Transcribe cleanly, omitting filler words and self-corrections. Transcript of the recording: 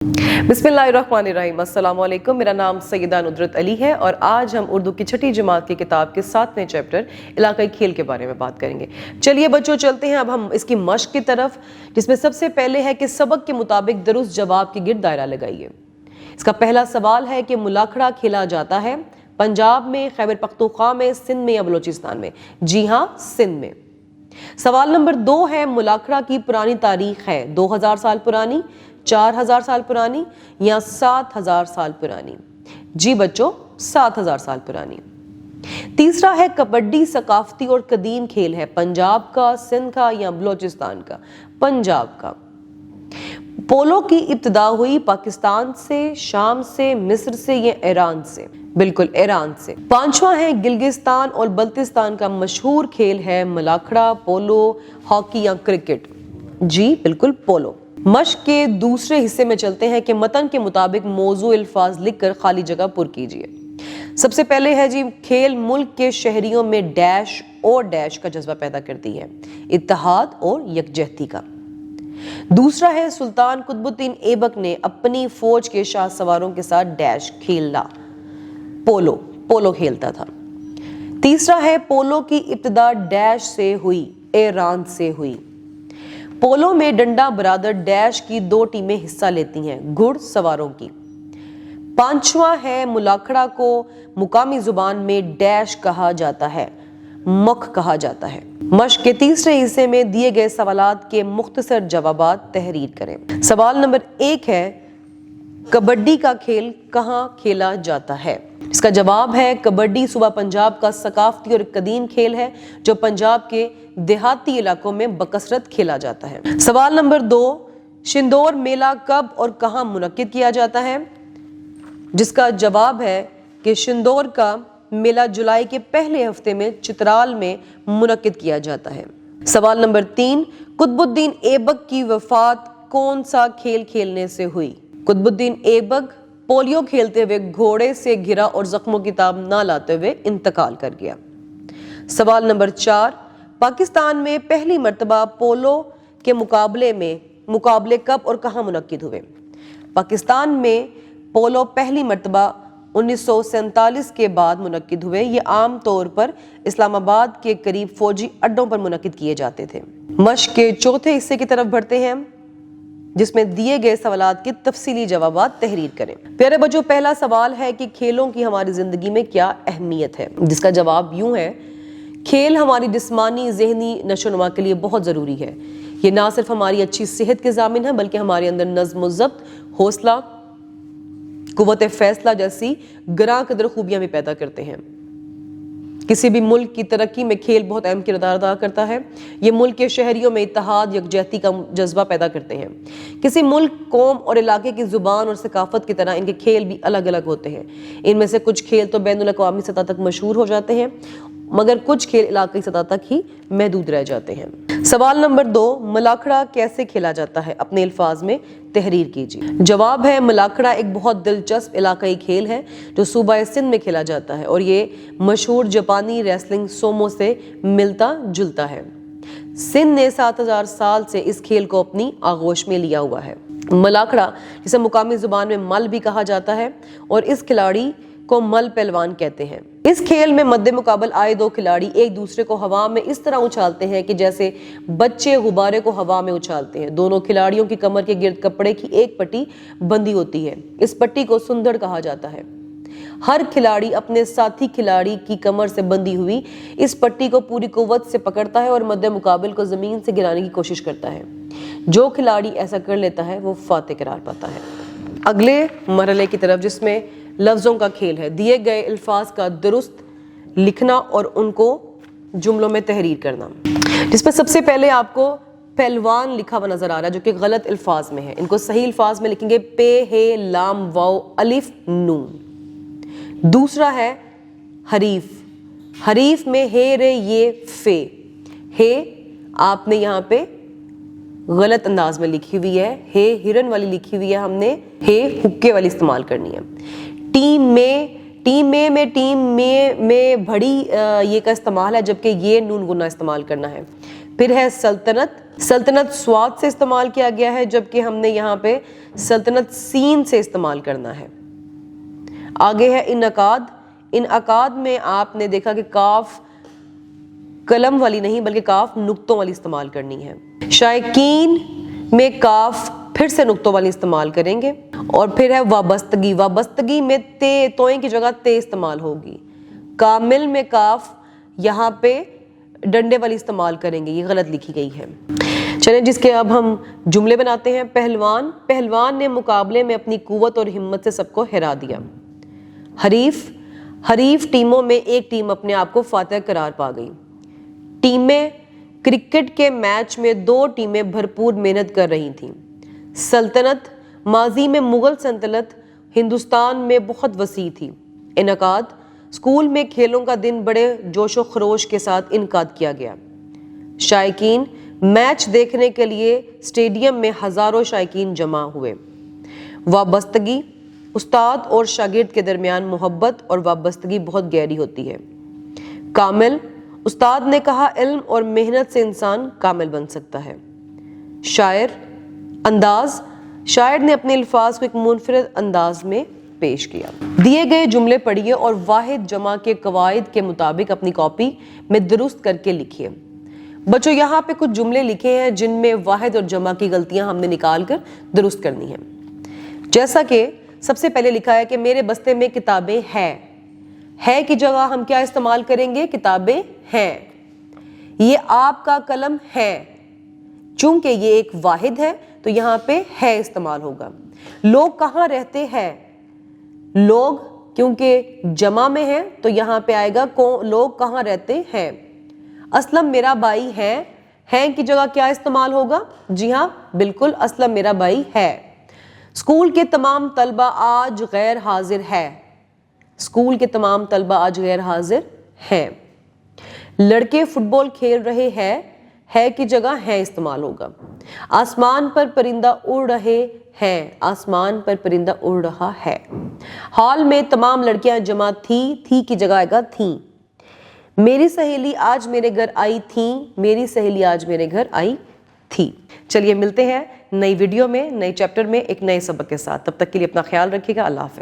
बिस्मिल्लाहिर्रहमानिर्रहीम। अस्सलाम वालेकुम। मेरा नाम सैयदा नुदरत अली है और आज हम उर्दू की छठी जमात की किताब के 7वें चैप्टर इलाकाई खेल के बारे में बात करेंगे। चलिए बच्चों चलते हैं अब हम इसकी मश्क की तरफ, जिसमें सबसे पहले है कि सबक के मुताबिक दुरुस्त जवाब के गिर्द दायरा लगाइए। इसका पहला सवाल है कि मुलाखड़ा खेला जाता है पंजाब में, खैबर पख्तूनख्वा में, सिंध में या बलूचिस्तान में? जी हाँ, सिंध में। सवाल नंबर 2 है मुलाखड़ा की पुरानी तारीख है 2000 साल पुरानी, 4000 साल पुरानी या 7000 साल पुरानी? जी बच्चों, 7000 साल पुरानी। तीसरा है कबड्डी सकाफती और कदीम खेल है पंजाब का, सिंध का या बलूचिस्तान का? पंजाब का। पोलो की इब्तिदा हुई पाकिस्तान से, शाम से, मिस्र से या ईरान से? बिल्कुल ईरान से। पांचवा है गिलगिस्तान और बल्तिस्तान का मशहूर खेल है मुलाखड़ा, पोलो, हॉकी या क्रिकेट? जी बिल्कुल पोलो। मश्क के दूसरे हिस्से में चलते हैं कि मतन के मुताबिक मौजू अल्फाज लिखकर खाली जगह पुर कीजिए। सबसे पहले है जी, खेल मुल्क के शहरियों में डैश और डैश का जज्बा पैदा करती है, इत्तेहाद और यकजहती का। दूसरा है सुल्तान कुतुबुद्दीन ऐबक ने अपनी फौज के शाह सवारों के साथ डैश खेला, पोलो खेलता था। तीसरा है पोलो की इब्तिदा डैश से हुई, ईरान से हुई। पोलो में डंडा बरादर डैश की 2 टीमें हिस्सा लेती हैं, घुड़ सवारों की। पांचवा है मुलाखड़ा को मुकामी जुबान में डैश कहा जाता है, मख कहा जाता है। मश्क के तीसरे हिस्से में दिए गए सवालात के मुख्तसर जवाबात तहरीर करें। सवाल नंबर 1 है कबड्डी का खेल कहाँ खेला जाता है? इसका जवाब है कबड्डी सूबा पंजाब का सकाफती और कदीम खेल है जो पंजाब के देहाती इलाकों में बकसरत खेला जाता है। सवाल नंबर 2, शिंदोर मेला कब और कहाँ मुनक्किद किया जाता है? जिसका जवाब है कि शिंदोर का मेला जुलाई के पहले हफ्ते में चित्राल में मुनक्किद किया जाता है। सवाल नंबर 3, कुतुबुद्दीन ऐबक की वफात कौन सा खेल खेलने से हुई? कुतुबुद्दीन ऐबक पोलियो खेलते हुए घोड़े से गिरा और जख्मों की ताब ना लाते हुए इंतकाल कर गया। सवाल नंबर 4, पाकिस्तान में पहली मर्तबा पोलो के मुकाबले कब और कहाँ मुनक्किद हुए? पाकिस्तान में पोलो पहली मर्तबा 1947 के बाद मुनक्किद हुए। ये आम तौर पर इस्लामाबाद के करीब फौजी अड्डों पर मुनक्किद किए जाते थे। मश्क के चौथे हिस्से की तरफ बढ़ते हैं, जिसमें दिए गए सवालात के तफसीली जवाबात तहरीर करें। प्यारे बच्चों, पहला सवाल है कि खेलों की हमारी जिंदगी में क्या अहमियत है? जिसका जवाब यूं है, खेल हमारी जिस्मानी ज़हनी नशोनुमा के लिए बहुत ज़रूरी है। ये ना सिर्फ हमारी अच्छी सेहत के ज़ामिन है बल्कि हमारे अंदर नज़्म व ज़ब्त, हौसला, कुव्वत फैसला जैसी गरां कदर खूबियां भी पैदा करते हैं। किसी भी मुल्क की तरक्की में खेल बहुत अहम किरदार अदा करता है। ये मुल्क के शहरियों में इत्तेहाद, यकजहती का जज्बा पैदा करते हैं। किसी मुल्क, कौम और इलाके की ज़ुबान और सकाफत की तरह इनके खेल भी अलग अलग होते हैं। इनमें से कुछ खेल तो बैनुल अक़वामी सतह तक मशहूर हो जाते हैं, मगर कुछ खेल इलाकाई सतह तक ही महदूद रह जाते हैं। सवाल नंबर 2, मुलाखड़ा कैसे खेला जाता है? अपने अल्फाज में तहरीर कीजिए। जवाब है मुलाखड़ा एक बहुत दिलचस्प इलाकाई खेल है जो सूबा सिंध में खेला जाता है और ये मशहूर जापानी रेसलिंग सोमो से मिलता जुलता है। सिंध ने 7000 साल से इस खेल को अपनी आगोश में लिया हुआ है। मुलाखड़ा, जिसे मुकामी जुबान में मल भी कहा जाता है, और इस खिलाड़ी को मल पहलवान कहते हैं। इस खेल में मद्दे मुकाबल आए 2 खिलाड़ी एक दूसरे को हवा में इस तरह उछालते हैं कि जैसे बच्चे गुब्बारे को हवा में उछालते हैं। दोनों खिलाड़ियों की कमर के गिर्द कपड़े की एक पट्टी बंधी होती है। इस पट्टी को सुंदड़ कहा जाता है। हर खिलाड़ी अपने साथी खिलाड़ी की कमर से बंधी हुई इस पट्टी को पूरी कुव्वत से पकड़ता है और मद्दे मुकाबिल को जमीन से गिराने की कोशिश करता है। जो खिलाड़ी ऐसा कर लेता है वो फातेह करार पाता है। अगले मरहले की तरफ, जिसमें लफ्ज़ों का खेल है। दिए गए अल्फाज का दुरुस्त लिखना और उनको जुमलों में तहरीर करना। जिसमें सबसे पहले आपको पहलवान लिखा हुआ नजर आ रहा है जो कि गलत अल्फाज में है। इनको सही अल्फाज में लिखेंगे पे, हे, लाम, वाव, अलिफ, नून। दूसरा है हरीफ। हरीफ में हे, रे, ये, फे। हे आपने यहाँ पे गलत अंदाज में लिखी हुई है, हे हिरन वाली लिखी हुई है, हमने हे हुक्के वाली इस्तेमाल करनी है। टीम में भड़ी ये का इस्तेमाल है, जबकि ये नून गुना इस्तेमाल करना है। پھر ہے سلطنت، سلطنت سواد سے استعمال کیا گیا ہے جبکہ ہم نے یہاں پہ سلطنت سین سے استعمال کرنا ہے۔ آگے ہے انعقاد، انعقاد میں آپ نے دیکھا کہ کاف قلم والی نہیں بلکہ کاف نقطوں والی استعمال کرنی ہے۔ شائقین میں کاف پھر سے نقطوں والی استعمال کریں گے۔ اور پھر ہے وابستگی، وابستگی میں تے، توئیں کی جگہ تے استعمال ہوگی۔ کامل میں کاف یہاں پہ ڈنڈے والی استعمال کریں گے، یہ غلط لکھی گئی ہے۔ چلیں جس کے اب ہم جملے بناتے ہیں۔ پہلوان، پہلوان نے مقابلے میں اپنی قوت اور ہمت سے سب کو ہرا دیا۔ حریف، حریف ٹیموں میں ایک ٹیم اپنے آپ کو فاتح قرار پا گئی۔ ٹیمیں، کرکٹ کے میچ میں 2 ٹیمیں بھرپور محنت کر رہی تھیں۔ سلطنت، ماضی میں مغل سلطنت ہندوستان میں بہت وسیع تھی۔ انعقاد، اسکول میں کھیلوں کا دن بڑے جوش و خروش کے ساتھ انعقاد کیا گیا۔ شائقین، میچ دیکھنے کے لیے اسٹیڈیم میں ہزاروں شائقین جمع ہوئے۔ وابستگی، استاد اور شاگرد کے درمیان محبت اور وابستگی بہت گہری ہوتی ہے۔ کامل، استاد نے کہا علم اور محنت سے انسان کامل بن سکتا ہے۔ شاعر، انداز، شاعر نے اپنے الفاظ کو ایک منفرد انداز میں پیش کیا۔ دیے گئے جملے پڑھیے اور واحد جمع کے قواعد کے مطابق اپنی کاپی میں درست کر کے لکھیے۔ بچوں یہاں پہ کچھ جملے لکھے ہیں جن میں واحد اور جمع کی غلطیاں ہم نے نکال کر درست کرنی ہیں۔ جیسا کہ سب سے پہلے لکھا ہے کہ میرے بستے میں کتابیں ہیں، ہے کی جگہ ہم کیا استعمال کریں گے؟ کتابیں ہیں۔ یہ آپ کا قلم ہے، چونکہ یہ ایک واحد ہے تو یہاں پہ ہے استعمال ہوگا۔ لوگ کہاں رہتے ہیں؟ لوگ کیونکہ جمع میں ہے تو یہاں پہ آئے گا لوگ کہاں رہتے ہیں۔ اسلم میرا بھائی ہے کی جگہ کیا استعمال ہوگا؟ جی ہاں بالکل، اسلم میرا بھائی ہے۔ اسکول کے تمام طلبہ آج غیر حاضر ہے، اسکول کے تمام طلبہ آج غیر حاضر ہیں۔ لڑکے فٹ بال کھیل رہے ہیں، ہے کی جگہ ہے استعمال ہوگا۔ آسمان پر پرندہ اڑ رہے ہیں، آسمان پر پرندہ اڑ رہا ہے۔ ہال میں تمام لڑکیاں جمع تھی کی جگہ آئے گا تھیں۔ میری سہیلی آج میرے گھر آئی تھیں، میری سہیلی آج میرے گھر آئی تھی۔ چلیے ملتے ہیں نئی ویڈیو میں، نئے چیپٹر میں، ایک نئے سبق کے ساتھ۔ تب تک کے لیے اپنا خیال رکھیے گا۔ اللہ حافظ۔